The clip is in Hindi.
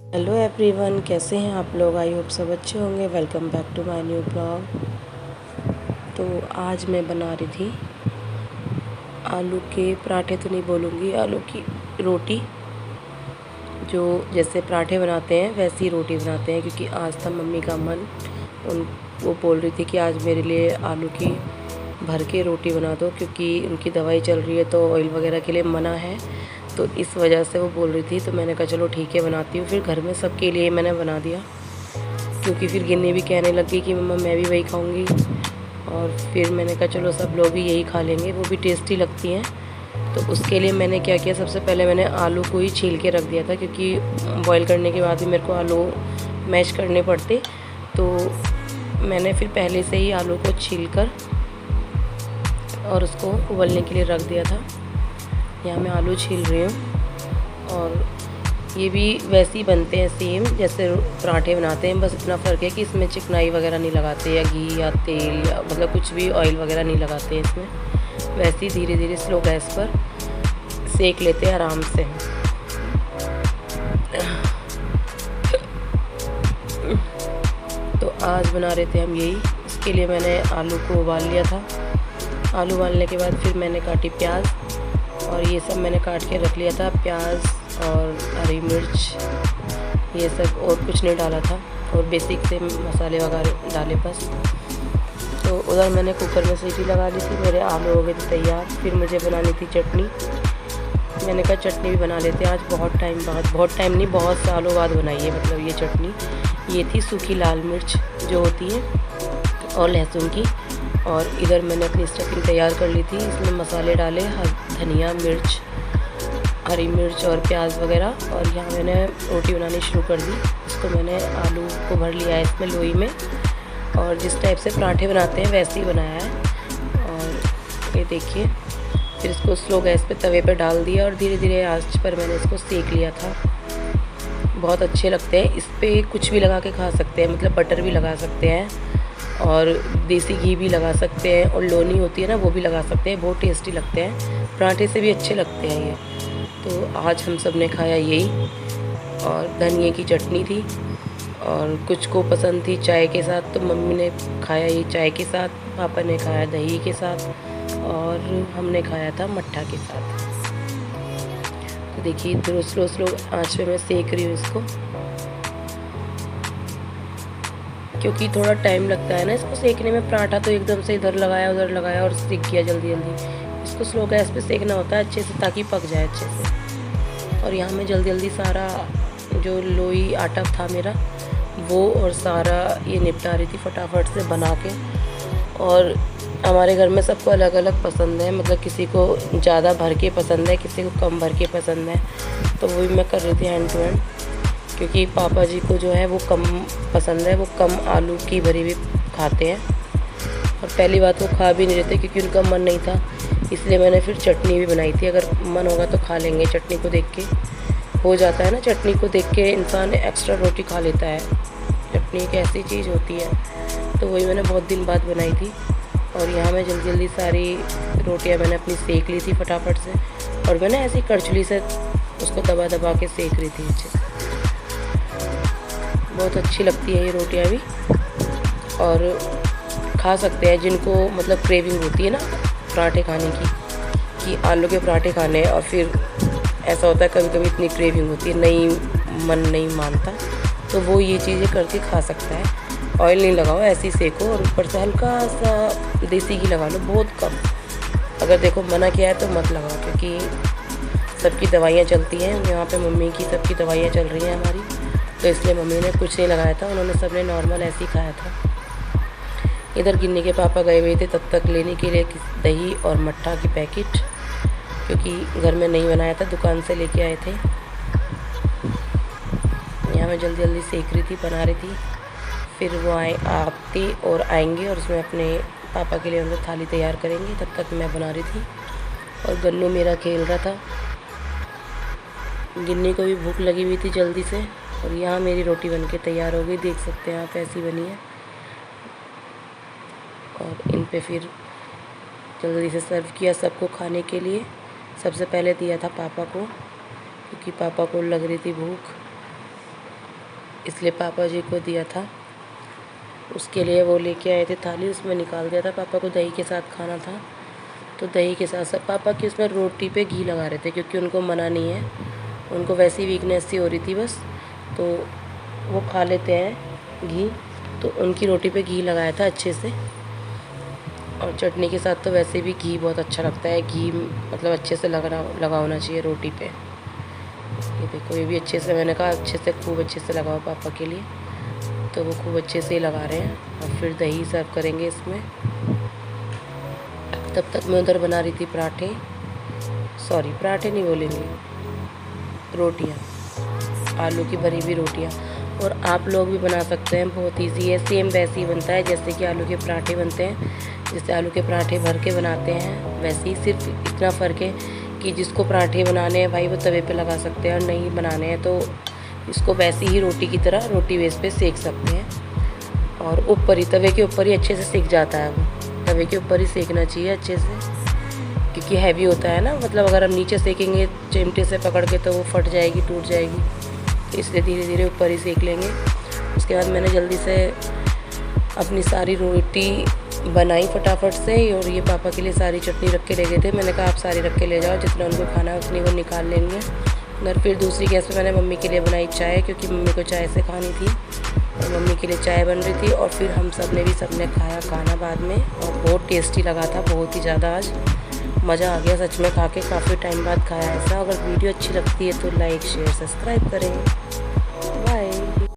हेलो एवरीवन, कैसे हैं आप लोग। आई होप सब अच्छे होंगे। Welcome back to my new blog. तो आज मैं बना रही थी आलू के पराठे, तो नहीं बोलूँगी, आलू की रोटी। जो जैसे पराठे बनाते हैं वैसी रोटी बनाते हैं, क्योंकि आज था मम्मी का मन। वो बोल रही थी कि आज मेरे लिए आलू की भर के रोटी बना दो, क्योंकि उनकी दवाई चल रही है तो ऑयल वगैरह के लिए मना है। तो इस वजह से वो बोल रही थी, तो मैंने कहा चलो ठीक है बनाती हूँ। फिर घर में सबके लिए मैंने बना दिया, क्योंकि फिर गिन्नी भी कहने लगी कि मम्मा मैं भी वही खाऊंगी। और फिर मैंने कहा चलो सब लोग भी यही खा लेंगे, वो भी टेस्टी लगती हैं। तो उसके लिए मैंने क्या किया, सबसे पहले मैंने आलू को ही छील के रख दिया था, क्योंकि बॉईल करने के बाद भी मेरे को आलू मैश करने पड़ते। तो मैंने फिर पहले से ही आलू को छील कर और उसको उबलने के लिए रख दिया था। यहाँ मैं आलू छील रही हूँ। और ये भी वैसे ही बनते हैं सेम जैसे पराठे बनाते हैं, बस इतना फ़र्क है कि इसमें चिकनाई वगैरह नहीं लगाते, या घी या तेल या मतलब कुछ भी ऑयल वगैरह नहीं लगाते हैं इसमें। वैसे ही धीरे धीरे स्लो गैस पर सेक लेते हैं आराम से। तो आज बना रहे थे हम यही। इसके लिए मैंने आलू को उबाल लिया था। आलू उबालने के बाद फिर मैंने काटी प्याज, और ये सब मैंने काट के रख लिया था। प्याज और हरी मिर्च ये सब, और कुछ नहीं डाला था, और बेसिक से मसाले वगैरह डाले बस। तो उधर मैंने कुकर में सीटी लगा ली थी, मेरे आलू हो गए थे तैयार। फिर मुझे बनानी थी चटनी। मैंने कहा चटनी भी बना लेते हैं आज, बहुत टाइम बाद, बहुत टाइम नहीं बहुत सालों बाद बनाई है मतलब ये चटनी। ये थी सूखी लाल मिर्च जो होती है, और लहसुन की। और इधर मैंने अपनी स्टफिंग तैयार कर ली थी। इसमें मसाले डाले, धनिया, मिर्च, हरी मिर्च और प्याज वगैरह। और यहाँ मैंने रोटी बनानी शुरू कर दी। इसको मैंने आलू को भर लिया है इसमें लोई में, और जिस टाइप से पराठे बनाते हैं वैसे ही बनाया है। और ये देखिए, फिर इसको स्लो गैस पे तवे पे डाल दिया, और धीरे धीरे आंच पर मैंने इसको सेक लिया था। बहुत अच्छे लगते हैं। इस पर कुछ भी लगा के खा सकते हैं, मतलब बटर भी लगा सकते हैं, और देसी घी भी लगा सकते हैं, और लोनी होती है ना वो भी लगा सकते हैं। बहुत टेस्टी लगते हैं, पराठे से भी अच्छे लगते हैं ये। तो आज हम सब ने खाया यही। और धनिए की चटनी थी, और कुछ को पसंद थी चाय के साथ, तो मम्मी ने खाया ये चाय के साथ, पापा ने खाया दही के साथ, और हमने खाया था मट्ठा के साथ। तो देखिए इधर स्लो स्लो आँच पे मैं सेक रही हूँ इसको, क्योंकि थोड़ा टाइम लगता है ना इसको सेकने में। पराठा तो एकदम से इधर लगाया उधर लगाया और सेक गया जल्दी जल्दी। इसको स्लो गैस पे सेकना होता है अच्छे से, ताकि पक जाए अच्छे से। और यहाँ मैं जल्दी जल्दी सारा जो लोई आटा था मेरा वो और सारा ये निपटा रही थी फटाफट से बना के। और हमारे घर में सबको अलग अलग पसंद है, मतलब किसी को ज़्यादा भर के पसंद है, किसी को कम भर के पसंद है। तो वो भी मैं कर रही थी हैंड टू हैंड, क्योंकि पापा जी को जो है वो कम पसंद है, वो कम आलू की भरी हुई खाते हैं। और पहली बात वो खा भी नहीं रहे थे, क्योंकि उनका मन नहीं था। इसलिए मैंने फिर चटनी भी बनाई थी। अगर मन होगा तो खा लेंगे, चटनी को देख के हो जाता है ना, चटनी को देख के इंसान एक्स्ट्रा रोटी खा लेता है। चटनी एक ऐसी चीज़ होती है। तो वही मैंने बहुत दिन बाद बनाई थी। और यहाँ मैं जल्दी जल्दी सारी रोटियाँ मैंने अपनी सेक ली थी फटाफट से, और मैंने ऐसी करछुली से उसको दबा दबा के सेक रही थी अच्छे से। बहुत अच्छी लगती है ये रोटियाँ भी। और खा सकते हैं जिनको मतलब क्रेविंग होती है ना पराठे खाने की, कि आलू के पराठे खाने हैं, और फिर ऐसा होता है कभी कभी इतनी क्रेविंग होती है, नहीं मन नहीं मानता, तो वो ये चीज़ें करके खा सकता है। ऑयल नहीं लगाओ, ऐसे ही सेको, और ऊपर से हल्का सा देसी घी लगा लो, बहुत कम। अगर देखो मना किया है तो मत लगाओ, क्योंकि सबकी दवाइयाँ चलती हैं। यहाँ पे मम्मी की सबकी दवाइयाँ चल रही हैं हमारी, तो इसलिए मम्मी ने कुछ नहीं लगाया था, उन्होंने सबने नॉर्मल ऐसे ही खाया था। इधर गिन्नी के पापा गए हुए थे तब तक लेने के लिए दही और मट्ठा की पैकेट, क्योंकि घर में नहीं बनाया था, दुकान से लेके आए थे। यहाँ मैं जल्दी जल्दी सेक रही थी, बना रही थी। फिर वो आते और आएंगे, और उसमें अपने पापा के लिए उनको थाली तैयार करेंगे। तब तक मैं बना रही थी, और गन्नू मेरा खेल रहा था। गिन्नी को भी भूख लगी हुई थी जल्दी से। और यहाँ मेरी रोटी बनके तैयार हो गई, देख सकते हैं आप, ऐसी बनी है। और इन पे फिर जल्दी से सर्व किया सबको खाने के लिए। सबसे पहले दिया था पापा को, क्योंकि पापा को लग रही थी भूख। इसलिए पापा जी को दिया था। उसके लिए वो लेके आए थे थाली, उसमें निकाल दिया था। पापा को दही के साथ खाना था, तो दही के साथ साथ पापा की उसमें रोटी पे घी लगा रहे थे, क्योंकि उनको मना नहीं है, उनको वैसी वीकनेस सी हो रही थी बस, तो वो खा लेते हैं घी, तो उनकी रोटी पे घी लगाया था अच्छे से। और चटनी के साथ तो वैसे भी घी बहुत अच्छा लगता है, घी मतलब अच्छे से लगा होना चाहिए रोटी पे। ये देखो, ये भी अच्छे से, मैंने कहा अच्छे से, खूब अच्छे से लगाओ पापा के लिए, तो वो खूब अच्छे से ही लगा रहे हैं। और फिर दही सर्व करेंगे इसमें। तब तक मैं उधर बना रही थी पराठे, सॉरी पराठे नहीं बोलेंगे, रोटियाँ, आलू की भरी हुई रोटियाँ। और आप लोग भी बना सकते हैं, बहुत इजी है, सेम वैसे ही बनता है जैसे कि आलू के पराठे बनते हैं। जैसे आलू के पराठे भर के बनाते हैं वैसे ही, सिर्फ इतना फ़र्क है कि जिसको पराठे बनाने हैं भाई वो तवे पे लगा सकते हैं, और नहीं बनाने हैं तो इसको वैसे ही रोटी की तरह रोटी बेस पे सेक सकते हैं। और ऊपर ही, तवे के ऊपर ही अच्छे से सेक जाता है वो, तवे के ऊपर ही सेकना चाहिए अच्छे से, क्योंकि हैवी होता है ना, मतलब अगर हम नीचे सेकेंगे चिमटे से पकड़ के तो वो फट जाएगी, टूट जाएगी, तो इसलिए धीरे धीरे ऊपर ही सेक लेंगे। उसके बाद मैंने जल्दी से अपनी सारी रोटी बनाई फटाफट से, और ये पापा के लिए सारी चटनी रख के ले गए थे। मैंने कहा आप सारी रख के ले जाओ, जितना उनको खाना है उतनी वो निकाल लेंगे। उधर फिर दूसरी गैस पे मैंने मम्मी के लिए बनाई चाय, क्योंकि मम्मी को चाय से खानी थी, और मम्मी के लिए चाय बन रही थी। और फिर हम सब ने खाया खाना बाद में, और बहुत टेस्टी लगा था, बहुत ही ज़्यादा आज मज़ा आ गया सच में खा के, काफ़ी टाइम बाद खाया ऐसा। अगर वीडियो अच्छी लगती है तो लाइक शेयर सब्सक्राइब करें।